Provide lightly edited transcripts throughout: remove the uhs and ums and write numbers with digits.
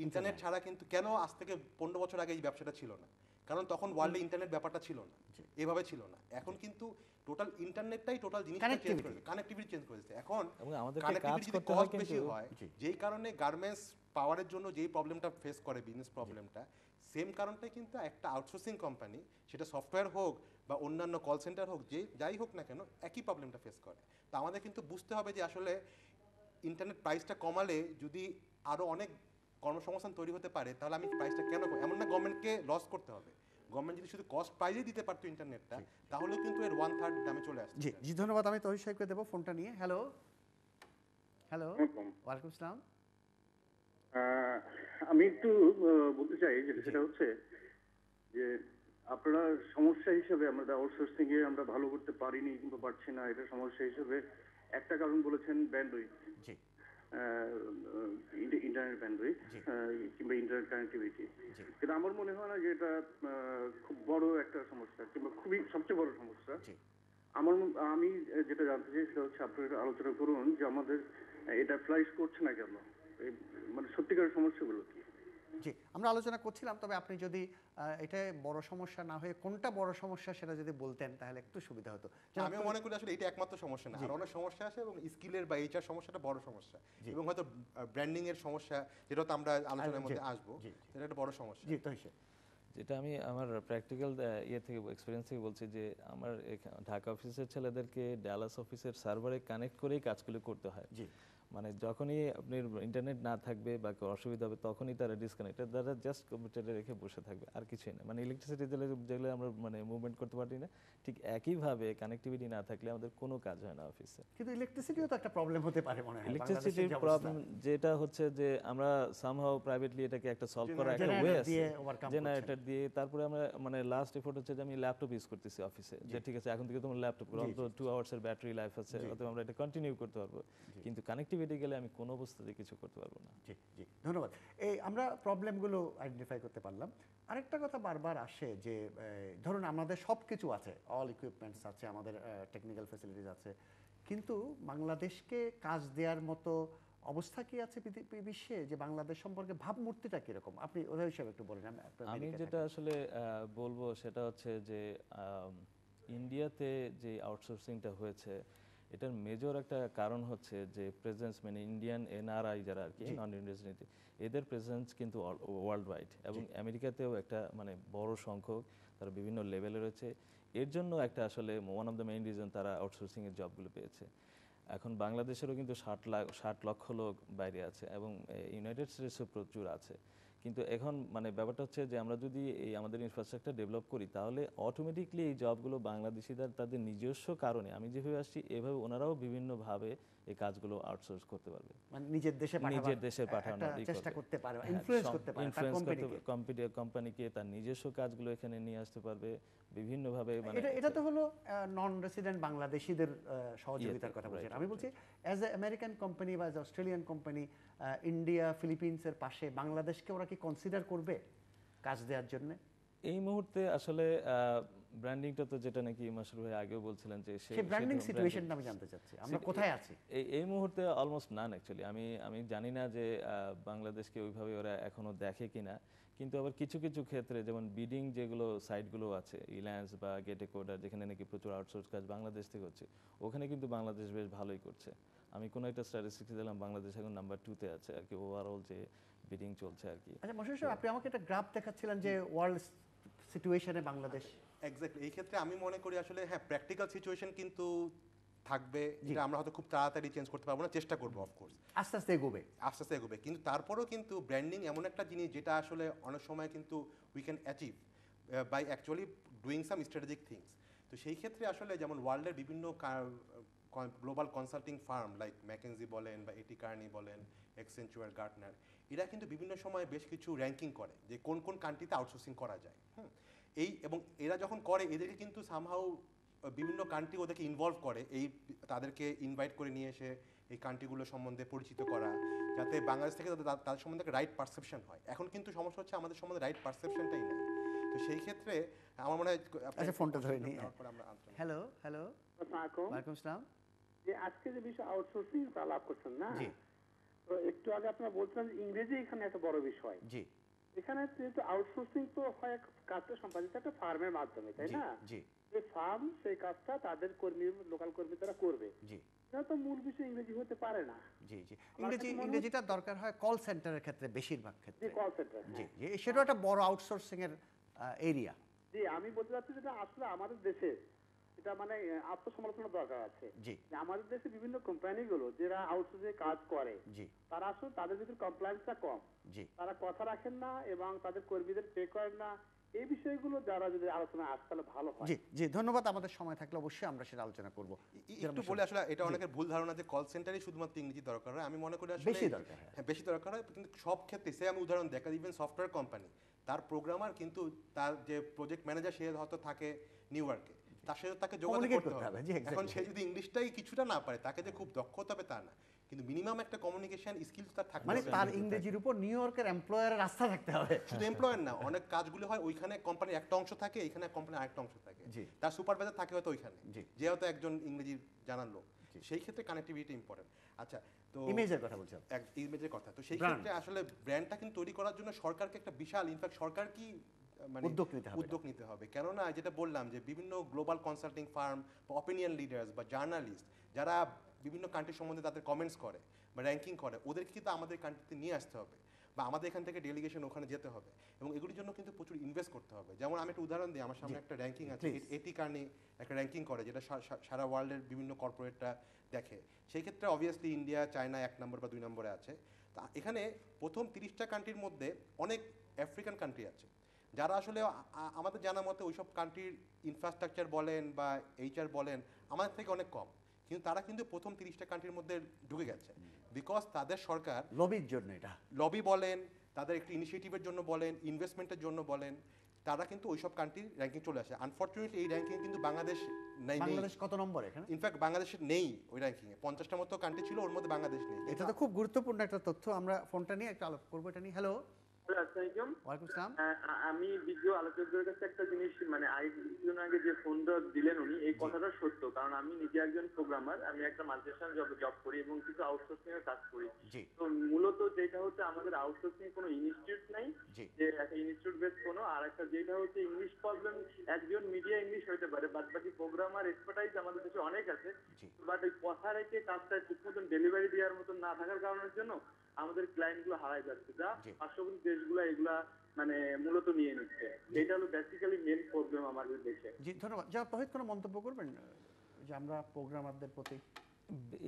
Internet ছাড়া কিন্তু কেন আজ থেকে 15 বছর আগে এই ব্যবসাটা ছিল না, কারণ তখন ওয়ার্ল্ডে ইন্টারনেট ব্যাপারটা ছিল না, এভাবে ছিল না। এখন কিন্তু টোটাল ইন্টারনেটটাই টোটাল জিনিসটা চেঞ্জ করে, কানেক্টিভিটি চেঞ্জ করেছে। এখন কানেক্টিভিটি যদি কস্ট বেশি হয়, যেই কারণে গার্মেন্টস পাওয়ারের জন্য যেই প্রবলেমটা ফেস করে, বিজনেস প্রবলেমটা, সেম কারণটাই কিন্তু একটা আউটসোর্সিং কোম্পানি, সেটা সফটওয়্যার হোক বা অন্যান্য কল সেন্টার হোক, যাই হোক না কেন, একই প্রবলেমটা ফেস করে। তো আমাদের কিন্তু বুঝতে হবে যে আসলে ইন্টারনেট প্রাইসটা কমালে যদি আরও অনেক কর্মসংস্থান তৈরি হতে পারে, তাহলে আমি প্রাইসটা কেন, এমন না গভর্নমেন্টকে লস করতে হবে। গভর্নমেন্ট যদি শুধু কস্ট প্রাইজেই দিতে পারতো ইন্টারনেটটা, তাহলে কিন্তু এর 1/3 দামে চলে আসছে। জি জি, ধন্যবাদ। আমি তহিদ সাহেবকে দেবো ফোনটা নিয়ে। হ্যালো হ্যালো, ওয়ালাইকুম আসসালাম। আমি একটু বলতে চাই যে সেটা হচ্ছে যে আপনারা সমস্যা হিসেবে আমাদের আউটসোর্সিং এ আমরা ভালো করতে পারিনি কিংবা পারছি না, এটা সমস্যা হিসেবে একটা কারণ বলেছেন ব্যান্ডউইথ, জি ইন্টারনেট ব্যান্ডউইথ কিংবা ইন্টারনেট কানেক্টিভিটি। কিন্তু আমার মনে হয় না যে এটা খুব বড় একটা সমস্যা কিংবা খুবই সবচেয়ে বড় সমস্যা। আমি যেটা জানতে চাই সেটা হচ্ছে আপনারা আলোচনা করুন যে আমাদের এটা ফ্লাইশ করছে না কেন, মানে সত্যিকারের সমস্যাগুলো কি। জি, আমরা আলোচনা করছিলাম, তবে আপনি যদি এটা বড় সমস্যা না হয়ে কোনটা বড় সমস্যা সেটা যদি বলতেন তাহলে একটু সুবিধা হতো। আমি মনে করি আসলে এটা একমাত্র সমস্যা না, আর অনেক সমস্যা আছে, এবং স্কিলের বা এইচআর সমস্যাটা বড় সমস্যা, এবং হয়তো ব্র্যান্ডিং এর সমস্যা, যেটা তো আমরা আলোচনার মধ্যে আসবো, সেটা একটা বড় সমস্যা। জি, তো হিসেবে যেটা আমি আমার প্র্যাকটিক্যাল ইয়ে থেকে এক্সপিরিয়েন্স থেকে বলছি যে আমার ঢাকা অফিসের ছেলেদেরকে ডালাস অফিসের সার্ভারে কানেক্ট করেই কাজগুলো করতে হয়। জি, মানে যখনই আপনার ইন্টারনেট না থাকবে বা অসুবিধা হবে তখনই তারা ডিসকানেক্টেড, তারা জাস্ট কম্পিউটারে রেখে বসে থাকবে, আর কিছুই না। মানে ইলেকট্রিসিটি যেগুলো আমরা মানে মুভমেন্ট করতে পারি না, ঠিক একইভাবে কানেক্টিভিটি না থাকলে আমাদের কোনো কাজ হয় না অফিসে। কিন্তু ইলেকট্রিসিটিও তো একটা প্রবলেম হতে পারে মনে হয়। ইলেকট্রিসিটির প্রবলেম যেটা হচ্ছে যে আমরা সামহাউ প্রাইভেটলি এটাকে একটা সলভ করার একটা ওয়ে আছে, জেনারেটর দিয়ে। তারপরে আমরা মানে লাস্ট এফোর্ট হচ্ছে যে আমি ল্যাপটপ ইউজ করতেছি অফিসে, যে ঠিক আছে এখন থেকে তোমার ল্যাপটপ অন্তত 2 আওয়ার্সের ব্যাটারি লাইফ আছে, অথবা আমরা এটা কন্টিনিউ করতে পারবো। কিন্তু কানেক্টিভিটি গেলে আমি কোনো অবস্থাতে কিছু করতে পারবো না। জি জি, ধন্যবাদ। এই আমরা প্রবলেমগুলো আইডেন্টিফাই করতে পারলাম। আরেকটা কথা বারবার আসে যে ধরুন আমাদের সব কিছু আছে, অল ইকুইপমেন্টস আছে, আমাদের টেকনিক্যাল ফ্যাসিলিটিস আছে, কিন্তু বাংলাদেশকে কাজ দেওয়ার মতো অবস্থা কি আছে বিশ্বে? যে বাংলাদেশ সম্পর্কে ভাবমূর্তিটা কিরকম, আপনি ওই হিসাবে একটু বলেন। আমি যেটা আসলে বলবো সেটা হচ্ছে যে ইন্ডিয়াতে যে আউটসোর্সিংটা হয়েছে, এটার মেজর একটা কারণ হচ্ছে যে প্রেজেন্স, মানে ইন্ডিয়ান এনআরআই যারা আর কি, নন ইন্ডিয়ানিটি, এদের প্রেজেন্স কিন্তু ওয়ার্ল্ড ওয়াইড, এবং আমেরিকাতেও একটা মানে বড় সংখ্যক, তারা বিভিন্ন লেভেলে রয়েছে। এর জন্য একটা আসলে one of the main reason তারা আউটসোর্সিংয়ের জবগুলো পেয়েছে। এখন বাংলাদেশেরও কিন্তু 60 লক্ষ লোক বাইরে আছে, এবং ইউনাইটেড স্টেটসও প্রচুর আছে। কিন্তু এখন মানে ব্যাপারটা হচ্ছে যে আমরা যদি এই আমাদের ইনফ্রাস্ট্রাকচার ডেভেলপ করি, তাহলে অটোমেটিকলি এই জবগুলো বাংলাদেশিরা তাদের নিজস্ব কারণে, আমি যেভাবে আসছি এভাবে ওনারাও বিভিন্নভাবে এই কাজগুলো আউটসোর্স করতে পারবে, মানে নিজের দেশে পাঠানোর চেষ্টা করতে পারবে, ইনফ্লুয়েন্স করতে পারবে, কোম্পানিকে তার নিজস্ব কাজগুলো এখানে নিয়ে আসতে পারবে বিভিন্নভাবে। মানে এটা তো হলো নন রেসিডেন্ট বাংলাদেশিদের সহযোগিতার কথা বলছেন। আমি বলছি অ্যাজ এ আমেরিকান কোম্পানি বা অস্ট্রেলিয়ান কোম্পানি, ইন্ডিয়া ফিলিপিন্সের পাশে বাংলাদেশকে ওরা কি কনসিডার করবে কাজ দেওয়ার জন্য? এই মুহূর্তে আসলে ব্র্যান্ডিংটা তো যেটা নাকি মাসুর ভাই আগেও বলছিলেন যে সেই ব্র্যান্ডিং সিচুয়েশনটা আমি জানতে চাচ্ছি, আমরা কোথায় আছি এই মুহূর্তে? অলমোস্ট নান অ্যাকচুয়ালি। আমি জানি না যে বাংলাদেশকে ওইভাবে ওরা এখনো দেখে কিনা, কিন্তু আবার কিছু কিছু ক্ষেত্রে যেমন বিডিং যেগুলো সাইটগুলো আছে, ইল্যান্স বা গেটে কোডার, যেখানে নাকি প্রচুর আউটসোর্স কাজ বাংলাদেশ থেকে হচ্ছে, ওখানে কিন্তু বাংলাদেশ বেশ ভালোই করছে। আমি কোনো একটা স্ট্যাটিস্টিক্স দিলাম, বাংলাদেশ এখন নাম্বার 2-তে আছে আর কি, ওভারঅল যে বিডিং চলছে আর কি। আচ্ছা মশাই সাহেব, আপনি আমাকে একটা গ্রাফ দেখাচ্ছিলেন যে ওয়ার্ল্ড সিচুয়েশনে বাংলাদেশ। এক্স্যাক্টলি, এই ক্ষেত্রে আমি মনে করি আসলে হ্যাঁ, প্র্যাকটিক্যাল সিচুয়েশন কিন্তু থাকবে, যেটা আমরা হয়তো খুব তাড়াতাড়ি চেঞ্জ করতে পারবো না, চেষ্টা করবো অফকোর্স, আস্তে আস্তে এগোবে। কিন্তু তারপরেও কিন্তু ব্র্যান্ডিং এমন একটা জিনিস যেটা আসলে অনেক সময় কিন্তু we can achieve by actually doing some strategic things. তো সেই ক্ষেত্রে আসলে যেমন ওয়ার্ল্ডের বিভিন্ন global consulting firm like McKinsey বলেন বা এটি কার্নি বলেন, এক্সেঞ্চুয়ার, গার্টনার, এরা কিন্তু বিভিন্ন সময় বেশ কিছু র্যাঙ্কিং করে যে কোন কোন কান্ট্রিতে আউটসোর্সিং করা যায়। এবং এরা যখন করে, এদেরকে কিন্তু সামহাউ বিভিন্ন কান্ট্রি ওদেরকে ইনভলভ করে, তাদেরকে ইনভাইট করে নিয়ে এসে এই কান্ট্রিগুলো সম্বন্ধে পরিচিত করা, যাতে বাংলাদেশ থেকে তাদের সম্বন্ধে একটা রাইট পারসেপশন হয়। এখন কিন্তু সমস্যা হচ্ছে আমাদের সম্বন্ধে রাইট পারসেপশনটাই নেই। তো সেই ক্ষেত্রে আমার মনে হয় ফোনটা ধরে নিই। হ্যালো হ্যালো, ওয়ালাইকুম আসসালাম। যে আজকে যে বিষয় আউটসোর্সিং আলাপ করছেন না, তো একটু আগে আপনারা বলছিলেন যে ইংরেজি এখানে এত বড় বিষয়। জি এখানে যেহেতু আউটসোর্সিং তো হয় কাজটা সম্পাদিত একটা ফার্মের মাধ্যমে, তাই জি না? জি যে ফার্ম সেই কাজটা তাদের কর্মী, লোকাল কর্মী তারা করবে। জি এটা তো মূল বিষয় ইংরেজি হতে পারে না। জি জি আমার কাছে মনে ইংরেজিটা দরকার হয় কল সেন্টারের ক্ষেত্রে, বেশিরভাগ যে ক্ষেত্রে। Call centre. জি জি সেটা একটা বড় আউটসোর্সিং এর এরিয়া। জি, আমি বলতে চাচ্ছি যেটা আসলে আমাদের দেশে এটা মানে আত্মসমালোচনা দরকার আছে। জি যে আমাদের দেশে বিভিন্ন কোম্পানিগুলো যারা আউটসোর্সিং কাজ করে জি তারা আসলে তাদের ভিতরে কমপ্লায়েন্সটা কম, জি তারা কথা রাখেন না এবং তাদের কর্মীদের পে করেন না। এই বিষয়গুলো যারা যদি আলোচনা আসে তাহলে ভালো হয়। জি জি ধন্যবাদ। আমাদের সময় থাকলে অবশ্যই আমরা সেটা আলোচনা করব। একটু বলে আসলে এটা অনেকের ভুল ধারণা যে কল সেন্টারে শুধুমাত্র ইংরেজি দরকার হয়। আমি মনে করি আসলে বেশি দরকার হয়। হ্যাঁ, বেশি দরকার হয়, কিন্তু সব ক্ষেত্রে সে আমি উদাহরণ দেখা, ইভেন সফটওয়্যার কোম্পানি তার প্রোগ্রামার কিন্তু তার যে প্রজেক্ট ম্যানেজার সে হয়তো থাকে নিউ ইয়র্কে, তার সাথে তাকে যোগাযোগ Communicate করতে করতে হবে। হবে, জি, exactly. এখন সে যদি ইংলিশটাই কিছুটা না পারে, তাকে যে খুব দক্ষ হতে হবে তা না, কিন্তু মিনিমাম একটা কমিউনিকেশন স্কিলস তার থাকতে মানে হবে। তার ইংরেজির উপর নিউ ইয়র্কের এমপ্লয়ারের আস্থা থাকতে হবে। শুধু এমপ্লয়ার না, অনেক কাজগুলো হয় ওইখানে কোম্পানির একটা অংশ থাকে, এখানে কোম্পানির আরেকটা অংশ থাকে, জি। তার সুপারভাইজার থাকে হয়তো ওইখানে, জি। যে হয়তো একজন ইংরেজি জানার লোক, সেই ক্ষেত্রে কানেক্টিভিটি ইম্পর্টেন্ট। আচ্ছা, তো ইমেজের কথা বলছেন। ইমেজের কথা, তো সেই Brand. ক্ষেত্রে আসলে ব্র্যান্ডটা কিন্তু তৈরি করার জন্য সরকারকে একটা বিশাল, ইনফ্যাক্ট সরকার কি মানে উদ্যোগ নিতে হবে। কেননা যেটা বললাম যে বিভিন্ন গ্লোবাল কনসাল্টিং ফার্ম বা অপিনিয়ন লিডার্স বা জার্নালিস্ট যারা বিভিন্ন কান্ট্রি সম্বন্ধে তাদের কমেন্টস করে বা র্যাঙ্কিং করে, ওদেরকে কিন্তু আমাদের কান্ট্রিতে নিয়ে আসতে হবে বা আমাদের এখান থেকে ডেলিগেশন ওখানে যেতে হবে, এবং এগুলির জন্য কিন্তু প্রচুর ইনভেস্ট করতে হবে। যেমন আমি একটা উদাহরণ দিই, আমার সামনে একটা র্যাঙ্কিং আছে, এটি কার্নি একটা র্যাঙ্কিং করে, যেটা সারা ওয়ার্ল্ডের বিভিন্ন কর্পোরেটরা দেখে। সেই ক্ষেত্রে অবভিয়াসলি ইন্ডিয়া, চায়না 1 নম্বর বা 2 নম্বরে আছে। তা এখানে প্রথম 30টা কান্ট্রির মধ্যে অনেক আফ্রিকান কান্ট্রি আছে, যারা আসলে আমাদের জানা মতে ওইসব কান্ট্রির ইনফ্রাস্ট্রাকচার বলেন বা এইচআর বলেন আমাদের থেকে অনেক কম, কিন্তু তারা কিন্তু প্রথম 30টা কান্ট্রির মধ্যে ঢুকে গেছে, বিকজ তাদের সরকার লবির জন্য, এটা লবি বলেন, তাদের একটি ইনিশিয়েটিভের জন্য বলেন, ইনভেস্টমেন্টের জন্য বলেন, তারা কিন্তু ওইসব কান্ট্রির র্যাঙ্কিং চলে আসে। আনফর্চুনেটলি এই র্যাঙ্কিং কিন্তু বাংলাদেশ নেই। বাংলাদেশ কত নম্বর এখানে? ইনফ্যাক্ট বাংলাদেশের নেই ওই র্যাঙ্কিংয়ে, 50টা মতো কান্ট্রি ছিল, ওর মধ্যে বাংলাদেশ নেই। এটা তো খুব গুরুত্বপূর্ণ একটা তথ্য। আমরা ফোনটা নিয়ে একটা আলোচনা করবো এটা নিয়ে। হ্যালো, আসসালামাইকুম। ওয়ালাইকুম আসসালাম। আমি বিজ্ঞ আলোচকদের কাছে একটা জিনিস মানে কিছুদিন আগে যে ফোনটা দিলেন উনি, এই কথাটা সত্য, কারণ আমি নিজে একজন প্রোগ্রামার, আমি একটা মাল্টিনেশনাল জব করি এবং কিছু আউটসোর্সিং এর কাজ করি। জি তো মূলত যেটা হচ্ছে আমাদের আউটসোর্সিং এর কোনো ইনস্টিটিউট নাই, জি যে একটা ইনস্টিটিউট বেস কোনো, আর একটা যেটা হচ্ছে ইংলিশ প্রবলেম, একজন মিডিয়া ইংলিশ হইতে পারে, বাদ বাকি প্রোগ্রামার এক্সপার্টাইজ আমাদের দেশে অনেক আছে, জি বাট ওই কথা রেখে কাজটা ঠিক মতন ডেলিভারি দেওয়ার মতন না থাকার কারণের জন্য আমাদের ক্লায়েন্ট গুলো হারাই যাচ্ছে, যা জি। পার্শ্ববর্তী দেশগুলো এগুলা মানে মূলত নিয়ে নিচ্ছে। এটা হলো বেসিক্যালি মেন প্রবলেম আমাদের দেশে। জি ধন্যবাদ। যা তহিদ কোনো মন্তব্য করবেন যে আমরা প্রোগ্রামারদের প্রতি?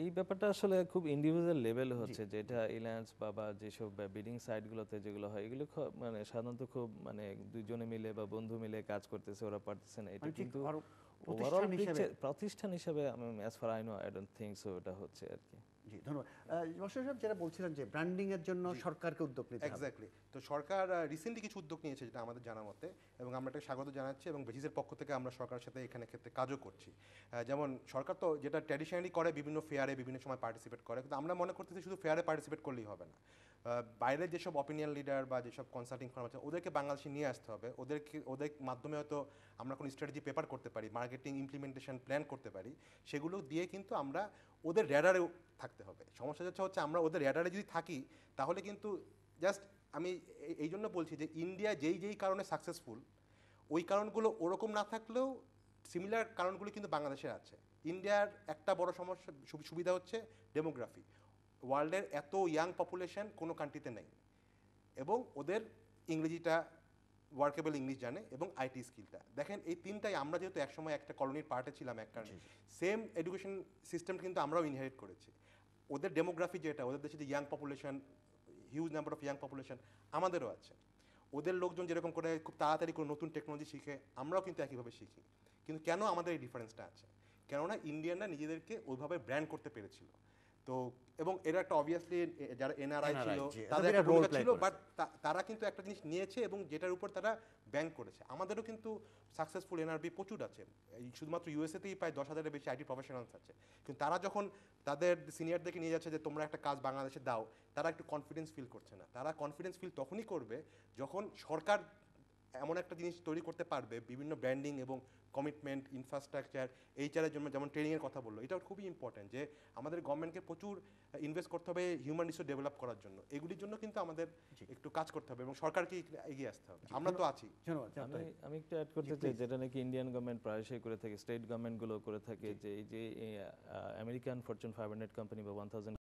এই ব্যাপারটা আসলে খুব ইন্ডিভিজুয়াল লেভেলে হচ্ছে, যেটা এলায়েন্স বা যেসব বিডিং সাইটগুলোতে যেগুলো হয়, এগুলো মানে সাধারণত খুব মানে দুজনে মিলে বা বন্ধু মিলে কাজ করতেছে, ওরা পারতেছে না, এটা মানে ঠিক কিন্তু আরো ওভারঅল প্রতিষ্ঠান হিসেবে? প্রতিষ্ঠান হিসেবে আমি as far I know I don't think so এটা হচ্ছে আর কি। জি ধন্যবাদ। বসির সাহেব যেটা বলছিলেন যে ব্র্যান্ডিং এর জন্য সরকারকে উদ্যোগ নিতে হবে। এক্স্যাক্টলি। তো সরকার রিসেন্টলি কিছু উদ্যোগ নিয়েছে যেটা আমাদের জানা মতে, এবং আমরা এটাকে স্বাগত জানাচ্ছি, এবং বেজিসের পক্ষ থেকে আমরা সরকারের সাথে এখানে ক্ষেত্রে কাজও করছি। যেমন সরকার তো যেটা ট্র্যাডিশনালি করে, বিভিন্ন ফেয়ারে বিভিন্ন সময় পার্টিসিপেট করে, কিন্তু আমরা মনে করতেছি শুধু ফেয়ারে পার্টিসিপেট করলেই হবে না, বাইরের যেসব অপিনিয়ন লিডার বা যেসব কনসাল্টিং ফার্ম আছে ওদেরকে বাংলাদেশে নিয়ে আসতে হবে। ওদের মাধ্যমে হয়তো আমরা কোনো স্ট্র্যাটেজি পেপার করতে পারি, মার্কেটিং ইমপ্লিমেন্টেশন প্ল্যান করতে পারি, সেগুলো দিয়ে কিন্তু আমরা ওদের র্যাডারেও থাকতে হবে। সমস্যা হচ্ছে আমরা ওদের র্যাডারে যদি থাকি তাহলে কিন্তু জাস্ট আমি এই জন্য বলছি যে ইন্ডিয়া যেই কারণে সাকসেসফুল, ওই কারণগুলো ওরকম না থাকলেও সিমিলার কারণগুলো কিন্তু বাংলাদেশের আছে। ইন্ডিয়ার একটা বড় সমস্যা সুবিধা হচ্ছে ডেমোগ্রাফি। ওয়ার্ল্ডের এত ইয়াং পপুলেশন কোনো কান্ট্রিতে নেই, এবং ওদের ইংরেজিটা ওয়ার্কেবল ইংলিশ জানে, এবং আইটি স্কিলটা দেখেন, এই তিনটাই আমরা যেহেতু একসময় একটা কলোনির পার্টে ছিলাম এক কারণে, সেম এডুকেশন সিস্টেম কিন্তু আমরাও ইনহেরিট করেছি। ওদের ডেমোগ্রাফি যেটা, ওদের দেশে যে young population, huge number of young population আমাদেরও আছে। ওদের লোকজন যেরকম করে খুব তাড়াতাড়ি কোনো নতুন টেকনোলজি শিখে, আমরাও কিন্তু একইভাবে শিখি। কিন্তু কেন আমাদের এই ডিফারেন্সটা আছে? কেননা ইন্ডিয়ানরা নিজেদেরকে ওইভাবে ব্র্যান্ড করতে পেরেছিল। তো এবং এরা একটা অবভিয়াসলি যারা এনআরআই ছিল তাদের একটা ভূমিকা ছিল, বাট তারা কিন্তু একটা জিনিস নিয়েছে এবং যেটার উপর তারা ব্যাংক করেছে। আমাদেরও কিন্তু সাকসেসফুল এনআরবি প্রচুর আছে, এই শুধুমাত্র ইউএসএতেই প্রায় 10,000-এর বেশি আইটি প্রফেশনালস আছে। কিন্তু তারা যখন তাদের সিনিয়রদেরকে নিয়ে যাচ্ছে যে তোমরা একটা কাজ বাংলাদেশে দাও, তারা একটু কনফিডেন্স ফিল করছে না। তারা কনফিডেন্স ফিল তখনই করবে যখন সরকার এমন একটা জিনিস তৈরি করতে পারবে, বিভিন্ন ব্র্যান্ডিং এবং কমিটমেন্ট, ইনফ্রাস্ট্রাকচার, এইচআরের জন্য যেমন ট্রেনিংয়ের কথা বললো, এটা খুবই ইম্পর্টেন্ট যে আমাদের গভর্নমেন্টকে প্রচুর ইনভেস্ট করতে হবে হিউম্যান রিসোর্স ডেভেলপ করার জন্য। এগুলির জন্য কিন্তু আমাদের একটু কাজ করতে হবে এবং সরকারকে এগিয়ে আসতে হবে। আমরা তো আছি। আমি একটু অ্যাড করতে চাই, যেটা নাকি ইন্ডিয়ান গভর্নমেন্ট প্রায়শই করে থাকে, স্টেট গভর্নমেন্টগুলো করে থাকে, যে এই যে আমেরিকান ফরচুন 500 কোম্পানি বা 1000